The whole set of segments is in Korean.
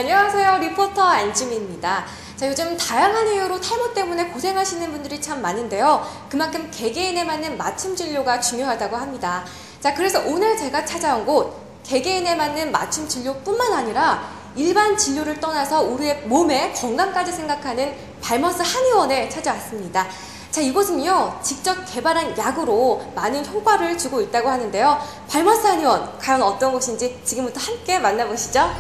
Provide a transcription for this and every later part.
안녕하세요. 리포터 안주미입니다. 자, 요즘 다양한 이유로 탈모 때문에 고생하시는 분들이 참 많은데요. 그만큼 개개인에 맞는 맞춤 진료가 중요하다고 합니다. 자, 그래서 오늘 제가 찾아온 곳, 개개인에 맞는 맞춤 진료뿐만 아니라 일반 진료를 떠나서 우리의 몸의 건강까지 생각하는 발머스 한의원에 찾아왔습니다. 자, 이곳은요, 직접 개발한 약으로 많은 효과를 주고 있다고 하는데요. 발머스 한의원, 과연 어떤 곳인지 지금부터 함께 만나보시죠.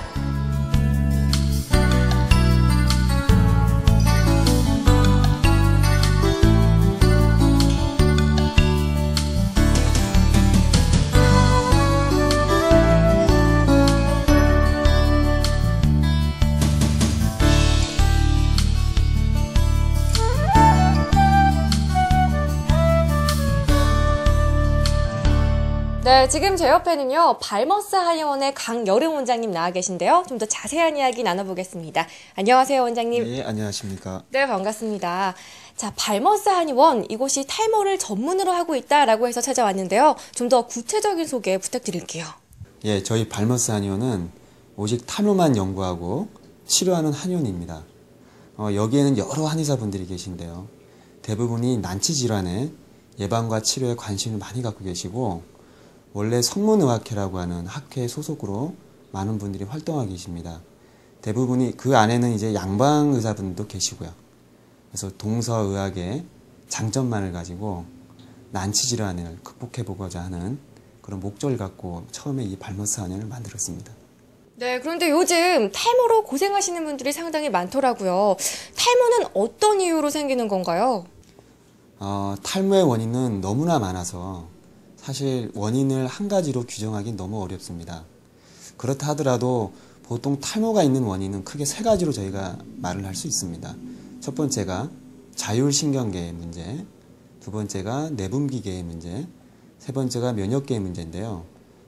네, 지금 제 옆에는요, 발머스 한의원의 강여름 원장님 나와 계신데요. 좀 더 자세한 이야기 나눠보겠습니다. 안녕하세요, 원장님. 네, 안녕하십니까. 네, 반갑습니다. 자, 발머스 한의원, 이곳이 탈모를 전문으로 하고 있다라고 해서 찾아왔는데요. 좀 더 구체적인 소개 부탁드릴게요. 예, 저희 발머스 한의원은 오직 탈모만 연구하고 치료하는 한의원입니다. 여기에는 여러 한의사분들이 계신데요. 대부분이 난치 질환의 예방과 치료에 관심을 많이 갖고 계시고, 원래 성문의학회라고 하는 학회 소속으로 많은 분들이 활동하고 계십니다. 대부분이 그 안에는 이제 양방 의사분들도 계시고요. 그래서 동서의학의 장점만을 가지고 난치 질환을 극복해 보고자 하는 그런 목적을 갖고 처음에 이 발머스 한의원을 만들었습니다. 네, 그런데 요즘 탈모로 고생하시는 분들이 상당히 많더라고요. 탈모는 어떤 이유로 생기는 건가요? 탈모의 원인은 너무나 많아서 사실 원인을 한 가지로 규정하기 너무 어렵습니다. 그렇다 하더라도 보통 탈모가 있는 원인은 크게 세 가지로 저희가 말을 할 수 있습니다. 첫 번째가 자율신경계의 문제, 두 번째가 내분비계의 문제, 세 번째가 면역계의 문제인데요.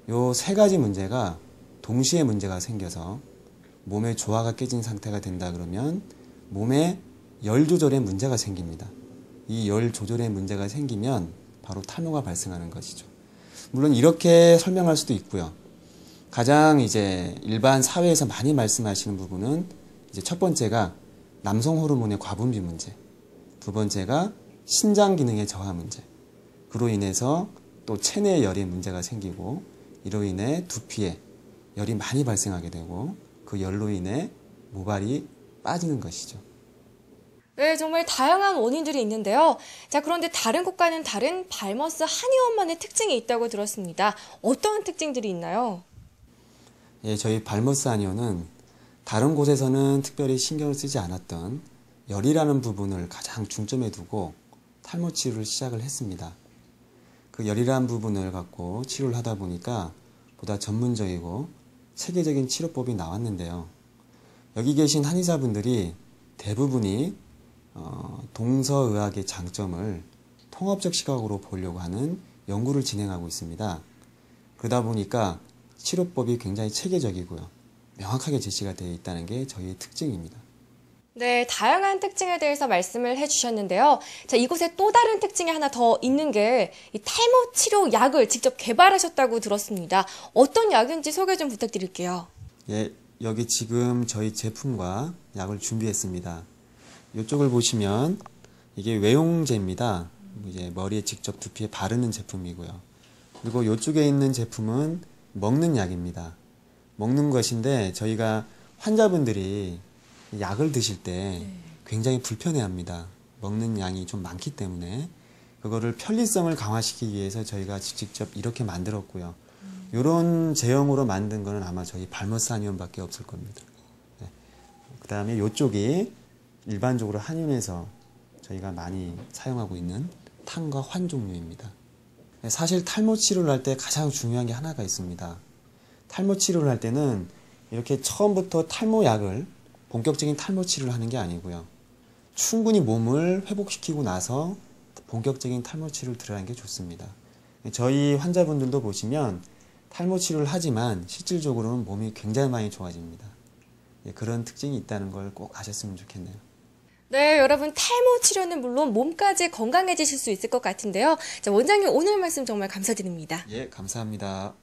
이 세 가지 문제가 동시에 문제가 생겨서 몸의 조화가 깨진 상태가 된다 그러면 몸의 열 조절에 문제가 생깁니다. 이 열 조절에 문제가 생기면 바로 탈모가 발생하는 것이죠. 물론 이렇게 설명할 수도 있고요. 가장 이제 일반 사회에서 많이 말씀하시는 부분은 이제 첫 번째가 남성 호르몬의 과분비 문제, 두 번째가 신장 기능의 저하 문제, 그로 인해서 또 체내 열의 문제가 생기고 이로 인해 두피에 열이 많이 발생하게 되고 그 열로 인해 모발이 빠지는 것이죠. 네, 정말 다양한 원인들이 있는데요. 자, 그런데 다른 곳과는 다른 발머스 한의원만의 특징이 있다고 들었습니다. 어떤 특징들이 있나요? 예, 저희 발머스 한의원은 다른 곳에서는 특별히 신경을 쓰지 않았던 열이라는 부분을 가장 중점에 두고 탈모 치료를 시작을 했습니다. 그 열이라는 부분을 갖고 치료를 하다 보니까 보다 전문적이고 체계적인 치료법이 나왔는데요. 여기 계신 한의사분들이 대부분이 동서의학의 장점을 통합적 시각으로 보려고 하는 연구를 진행하고 있습니다. 그러다 보니까 치료법이 굉장히 체계적이고요. 명확하게 제시가 되어 있다는 게 저희의 특징입니다. 네, 다양한 특징에 대해서 말씀을 해주셨는데요. 자, 이곳에 또 다른 특징이 하나 더 있는 게 이 탈모 치료 약을 직접 개발하셨다고 들었습니다. 어떤 약인지 소개 좀 부탁드릴게요. 예, 여기 지금 저희 제품과 약을 준비했습니다. 이쪽을 보시면 이게 외용제입니다. 이제 머리에 직접 두피에 바르는 제품이고요. 그리고 이쪽에 있는 제품은 먹는 약입니다. 먹는 것인데 저희가 환자분들이 약을 드실 때 굉장히 불편해합니다. 먹는 양이 좀 많기 때문에 그거를 편리성을 강화시키기 위해서 저희가 직접 이렇게 만들었고요. 이런 제형으로 만든 거는 아마 저희 발머스 한의원밖에 없을 겁니다. 네. 그 다음에 이쪽이 일반적으로 한의원에서 저희가 많이 사용하고 있는 탕과 환 종류입니다. 사실 탈모 치료를 할 때 가장 중요한 게 하나가 있습니다. 탈모 치료를 할 때는 이렇게 처음부터 탈모 약을 본격적인 탈모 치료를 하는 게 아니고요. 충분히 몸을 회복시키고 나서 본격적인 탈모 치료를 들어가는 게 좋습니다. 저희 환자분들도 보시면 탈모 치료를 하지만 실질적으로는 몸이 굉장히 많이 좋아집니다. 그런 특징이 있다는 걸 꼭 아셨으면 좋겠네요. 네, 여러분 탈모 치료는 물론 몸까지 건강해지실 수 있을 것 같은데요. 자, 원장님 오늘 말씀 정말 감사드립니다. 예, 감사합니다.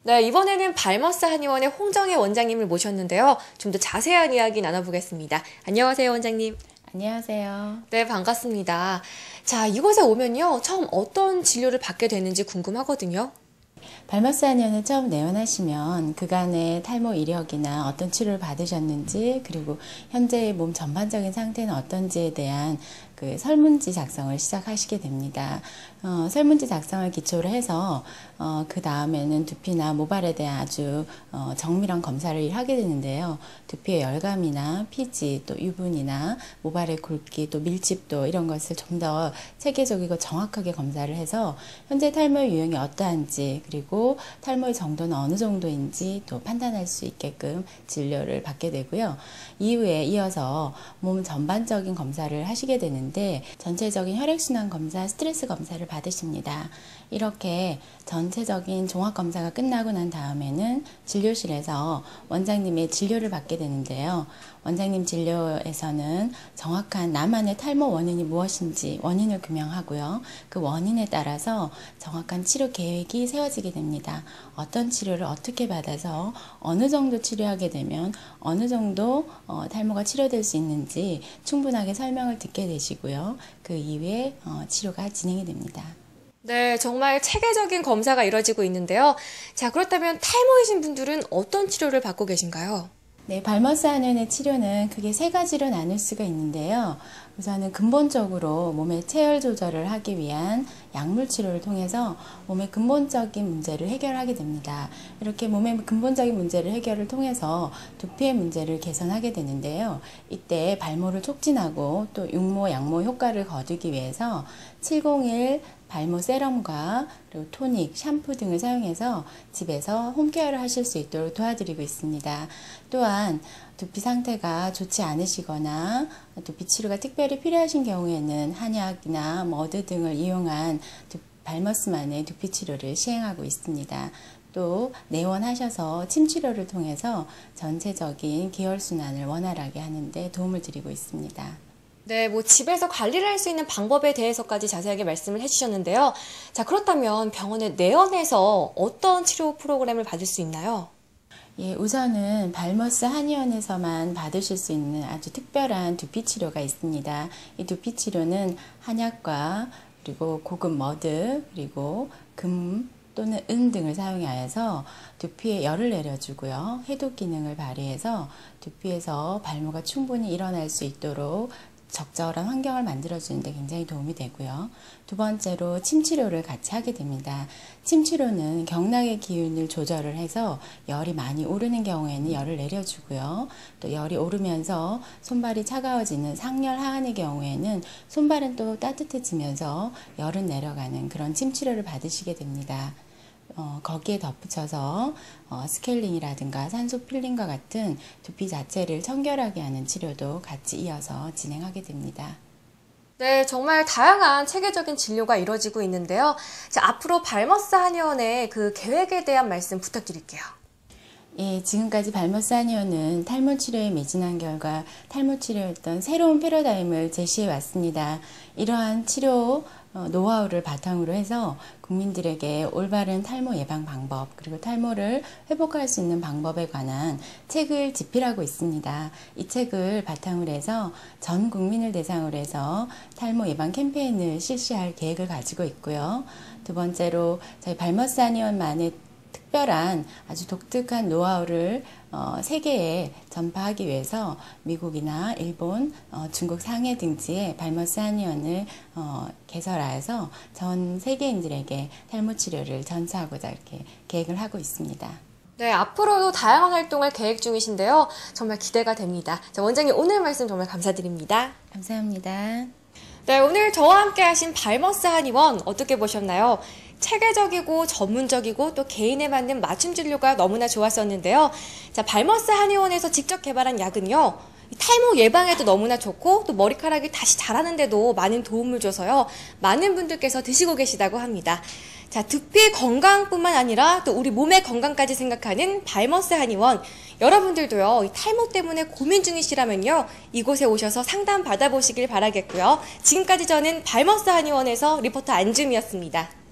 네, 이번에는 발머스 한의원의 홍정혜 원장님을 모셨는데요. 좀 더 자세한 이야기 나눠보겠습니다. 안녕하세요, 원장님. 안녕하세요. 네, 반갑습니다. 자, 이곳에 오면요. 처음 어떤 진료를 받게 되는지 궁금하거든요. 발머스 한의원에 처음 내원하시면 그간의 탈모 이력이나 어떤 치료를 받으셨는지, 그리고 현재의 몸 전반적인 상태는 어떤지에 대한 그 설문지 작성을 시작하시게 됩니다. 설문지 작성을 기초로 해서 그 다음에는 두피나 모발에 대한 아주 정밀한 검사를 하게 되는데요. 두피의 열감이나 피지, 또 유분이나 모발의 굵기, 또 밀집도 이런 것을 좀 더 체계적이고 정확하게 검사를 해서 현재 탈모의 유형이 어떠한지, 그리고 탈모의 정도는 어느 정도인지 또 판단할 수 있게끔 진료를 받게 되고요. 이후에 이어서 몸 전반적인 검사를 하시게 되는데, 전체적인 혈액순환 검사, 스트레스 검사를 받으십니다. 이렇게 전체적인 종합검사가 끝나고 난 다음에는 진료실에서 원장님의 진료를 받게 되는데요. 원장님 진료에서는 정확한 나만의 탈모 원인이 무엇인지 원인을 규명하고요. 그 원인에 따라서 정확한 치료 계획이 세워지게 됩니다. 어떤 치료를 어떻게 받아서 어느 정도 치료하게 되면 어느 정도 탈모가 치료될 수 있는지 충분하게 설명을 듣게 되시고요. 그 이후에 치료가 진행이 됩니다. 네, 정말 체계적인 검사가 이루어지고 있는데요. 자, 그렇다면 탈모이신 분들은 어떤 치료를 받고 계신가요? 네, 발머스 한의원의 치료는 크게 세 가지로 나눌 수가 있는데요. 우선은 근본적으로 몸의 체열 조절을 하기 위한 약물 치료를 통해서 몸의 근본적인 문제를 해결하게 됩니다. 이렇게 몸의 근본적인 문제를 해결을 통해서 두피의 문제를 개선하게 되는데요. 이때 발모를 촉진하고 또 육모, 양모 효과를 거두기 위해서 701 발모 세럼과 그리고 토닉, 샴푸 등을 사용해서 집에서 홈케어를 하실 수 있도록 도와드리고 있습니다. 또한 두피 상태가 좋지 않으시거나 두피 치료가 특별히 필요하신 경우에는 한약이나 머드 등을 이용한 발머스만의 두피 치료를 시행하고 있습니다. 또 내원하셔서 침 치료를 통해서 전체적인 기혈순환을 원활하게 하는 데 도움을 드리고 있습니다. 네, 집에서 관리를 할 수 있는 방법에 대해서까지 자세하게 말씀을 해주셨는데요. 자, 그렇다면 병원에 내원해서 어떤 치료 프로그램을 받을 수 있나요? 예, 우선은 발머스 한의원에서만 받으실 수 있는 아주 특별한 두피 치료가 있습니다. 이 두피 치료는 한약과 그리고 고급 머드, 그리고 금 또는 은 등을 사용하여서 두피에 열을 내려주고요. 해독 기능을 발휘해서 두피에서 발모가 충분히 일어날 수 있도록 적절한 환경을 만들어주는 데 굉장히 도움이 되고요. 두 번째로 침치료를 같이 하게 됩니다. 침치료는 경락의 기운을 조절을 해서 열이 많이 오르는 경우에는 열을 내려주고요. 또 열이 오르면서 손발이 차가워지는 상열 하한의 경우에는 손발은 또 따뜻해지면서 열은 내려가는 그런 침치료를 받으시게 됩니다. 거기에 덧붙여서 스케일링이라든가 산소 필링과 같은 두피 자체를 청결하게 하는 치료도 같이 이어서 진행하게 됩니다. 네, 정말 다양한 체계적인 진료가 이루어지고 있는데요. 자, 앞으로 발머스 한의원의 그 계획에 대한 말씀 부탁드릴게요. 예, 지금까지 발머스 한의원은 탈모 치료에 매진한 결과 탈모 치료였던 새로운 패러다임을 제시해 왔습니다. 이러한 치료 노하우를 바탕으로 해서 국민들에게 올바른 탈모 예방 방법, 그리고 탈모를 회복할 수 있는 방법에 관한 책을 집필하고 있습니다. 이 책을 바탕으로 해서 전 국민을 대상으로 해서 탈모 예방 캠페인을 실시할 계획을 가지고 있고요. 두 번째로 저희 발머스 한의원만의 특별한 아주 독특한 노하우를 세계에 전파하기 위해서 미국이나 일본, 중국 상해 등지에 발머스 한의원을 개설하여서 전 세계인들에게 탈모 치료를 전수하고자 이렇게 계획을 하고 있습니다. 네, 앞으로도 다양한 활동을 계획 중이신데요. 정말 기대가 됩니다. 자, 원장님 오늘 말씀 정말 감사드립니다. 감사합니다. 네, 오늘 저와 함께 하신 발머스 한의원 어떻게 보셨나요? 체계적이고 전문적이고 또 개인에 맞는 맞춤 진료가 너무나 좋았었는데요. 자, 발머스 한의원에서 직접 개발한 약은요. 탈모 예방에도 너무나 좋고 또 머리카락이 다시 자라는데도 많은 도움을 줘서요. 많은 분들께서 드시고 계시다고 합니다. 자, 두피 건강뿐만 아니라 또 우리 몸의 건강까지 생각하는 발머스 한의원. 여러분들도요, 이 탈모 때문에 고민 중이시라면요, 이곳에 오셔서 상담 받아보시길 바라겠고요. 지금까지 저는 발머스 한의원에서 리포터 안줌이었습니다.